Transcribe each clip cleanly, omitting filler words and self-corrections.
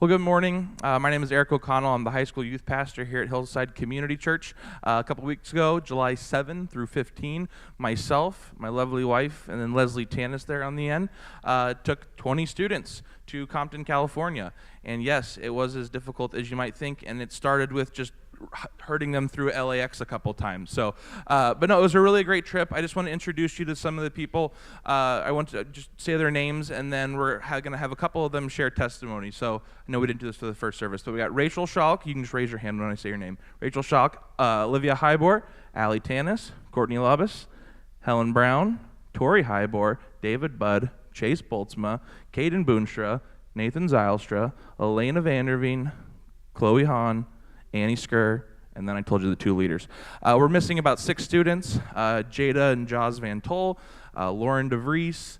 Well, good morning. My name is Eric O'Connell. I'm the high school youth pastor here at Hillside Community Church. A couple weeks ago, July 7 through 15, myself, my lovely wife, and then Leslie Tanis there on the end, took 20 students to Compton, California. And yes, it was as difficult as you might think, and it started with just herding them through LAX a couple times. But no, it was a really great trip. I just want to introduce you to some of the people. I want to just say their names, and then we're going to have a couple of them share testimony. So I know we didn't do this for the first service, but we got Rachel Schalk. You can just raise your hand when I say your name. Rachel Schalk, Olivia Hybor, Allie Tanis, Courtney Labus, Helen Brown, Tori Hybor, David Budd, Chase Boltzma, Caden Boonstra, Nathan Zylstra, Elena Vanderveen, Chloe Hahn, Annie Skur, and then I told you the two leaders. We're missing about 6 students, Jada and Jaws Van Tol, Lauren DeVries,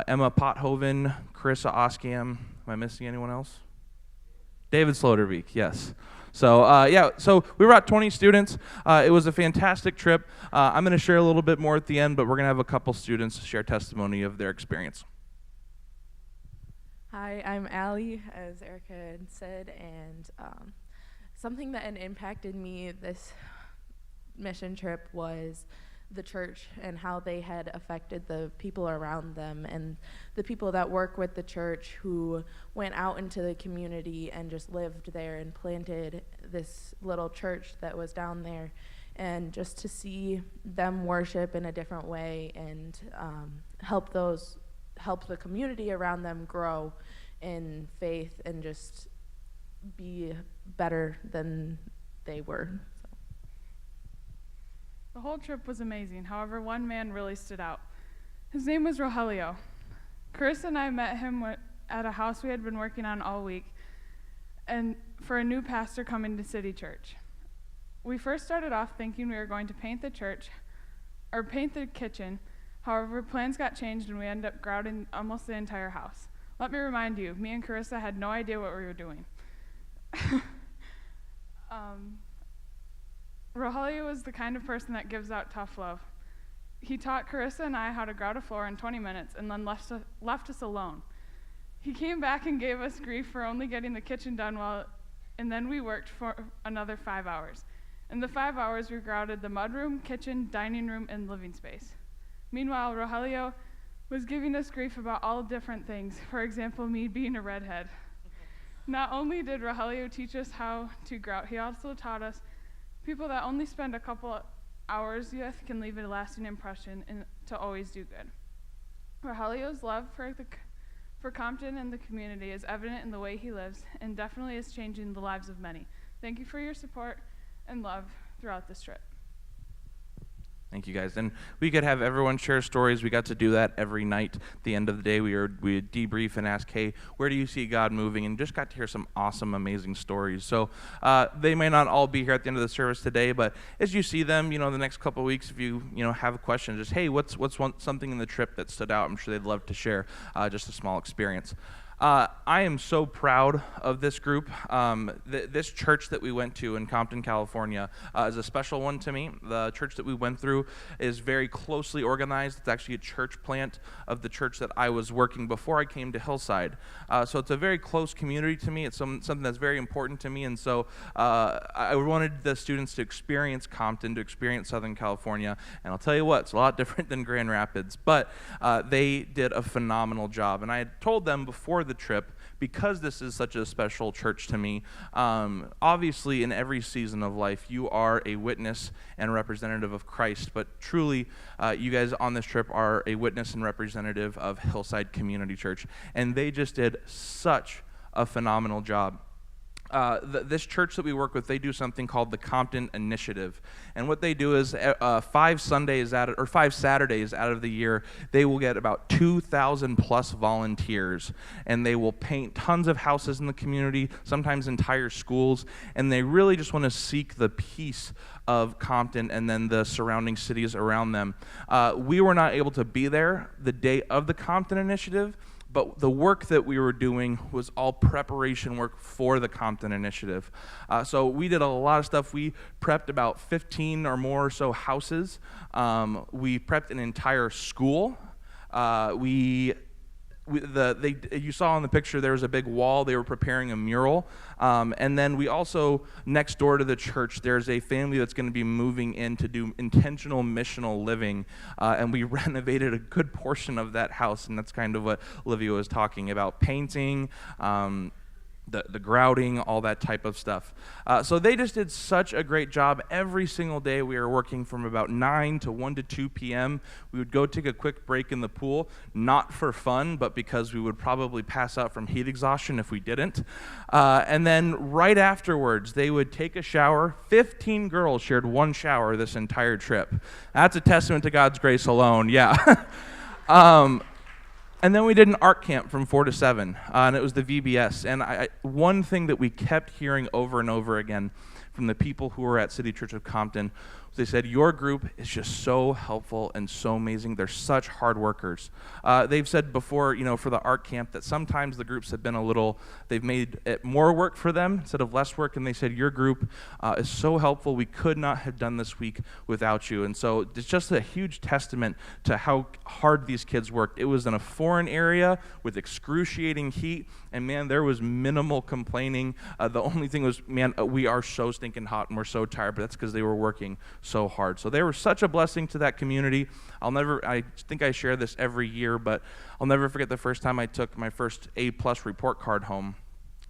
Emma Pothoven, Carissa Oskam. Am I missing anyone else? David Sloterbeek, yes. So we brought 20 students. It was a fantastic trip. I'm going to share a little bit more at the end, but we're going to have a couple students share testimony of their experience. Hi, I'm Allie, as Erica had said, and something that had impacted me this mission trip was the church and how they had affected the people around them and the people that work with the church who went out into the community and just lived there and planted this little church that was down there. And just to see them worship in a different way and help the community around them grow in faith and just be better than they were. The whole trip was amazing. However, one man really stood out. His name was Rogelio. Carissa and I met him at a house we had been working on all week, and for a new pastor coming to City Church. We first started off thinking we were going to paint the church, or paint the kitchen. However, plans got changed and we ended up grouting almost the entire house. Let me remind you, me and Carissa had no idea what we were doing. Rogelio was the kind of person that gives out tough love. He taught Carissa and I how to grout a floor in 20 minutes and then left us alone. He came back and gave us grief for only getting the kitchen done and then we worked for another 5 hours. In the 5 hours, we grouted the mudroom, kitchen, dining room, and living space. Meanwhile, Rogelio was giving us grief about all different things. For example, me being a redhead. Not only did Rogelio teach us how to grout, he also taught us people that only spend a couple hours with can leave a lasting impression and to always do good. Rogelio's love for Compton and the community is evident in the way he lives and definitely is changing the lives of many. Thank you for your support and love throughout this trip. Thank you, guys. And we could have everyone share stories. We got to do that every night. At the end of the day, we would debrief and ask, hey, where do you see God moving? And just got to hear some awesome, amazing stories. So they may not all be here at the end of the service today, but as you see them, the next couple of weeks, if you have a question, just, hey, what's something in the trip that stood out? I'm sure they'd love to share just a small experience. I am so proud of this group. This church that we went to in Compton, California is a special one to me. The church that we went through is very closely organized. It's actually a church plant of the church that I was working before I came to Hillside. So it's a very close community to me. It's something that's very important to me. And so I wanted the students to experience Compton, to experience Southern California. And I'll tell you what, it's a lot different than Grand Rapids. But they did a phenomenal job. And I had told them before the trip, because this is such a special church to me, obviously in every season of life you are a witness and a representative of Christ, but truly you guys on this trip are a witness and representative of Hillside Community Church, and they just did such a phenomenal job. This church that we work with, they do something called the Compton Initiative. And what they do is 5 Saturdays out of the year, they will get about 2,000 plus volunteers. And they will paint tons of houses in the community, sometimes entire schools. And they really just want to seek the peace of Compton and then the surrounding cities around them. We were not able to be there the day of the Compton Initiative, but the work that we were doing was all preparation work for the Compton Initiative. So we did a lot of stuff. We prepped about 15 or more or so houses. We prepped an entire school. We you saw in the picture there was a big wall. They were preparing a mural. And then we also, next door to the church, there's a family that's going to be moving in to do intentional missional living. And we renovated a good portion of that house, and that's kind of what Olivia was talking about, painting, the grouting, all that type of stuff. So they just did such a great job. Every single day we were working from about 9 to 1 to 2 p.m. We would go take a quick break in the pool, not for fun, but because we would probably pass out from heat exhaustion if we didn't. And then right afterwards, they would take a shower. 15 girls shared one shower this entire trip. That's a testament to God's grace alone, yeah. And then we did an art camp from 4 to 7, and it was the VBS. And one thing that we kept hearing over and over again from the people who were at City Church of Compton was they said, your group is just so helpful and so amazing. They're such hard workers. They've said before, for the art camp that sometimes the groups have been they've made it more work for them instead of less work, and they said, your group is so helpful. We could not have done this week without you. And so it's just a huge testament to how hard these kids worked. It was in a foreign area with excruciating heat, and man, there was minimal complaining. The only thing was, man, we are so stinking hot and we're so tired, but that's because they were working so hard. So they were such a blessing to that community. I think I share this every year, but I'll never forget the first time I took my first A+ report card home.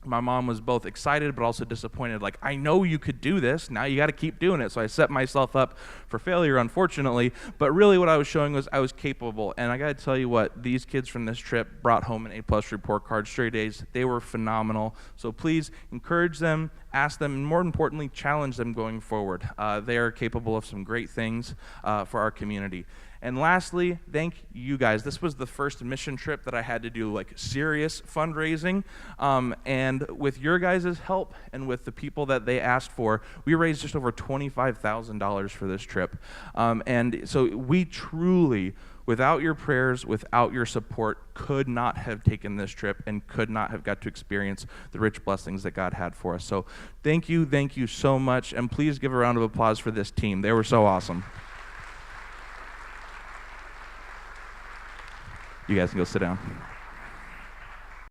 My mom was both excited but also disappointed. Like, I know you could do this. Now you got to keep doing it. So I set myself up for failure, unfortunately. But really what I was showing was I was capable. And I got to tell you what, these kids from this trip brought home an A+ report card straight A's. They were phenomenal. So please encourage them, ask them, and more importantly, challenge them going forward. They are capable of some great things for our community. And lastly, thank you guys. This was the first mission trip that I had to do serious fundraising. And with your guys' help and with the people that they asked for, we raised just over $25,000 for this trip. And so we truly, without your prayers, without your support, could not have taken this trip and could not have got to experience the rich blessings that God had for us. So thank you so much. And please give a round of applause for this team. They were so awesome. You guys can go sit down.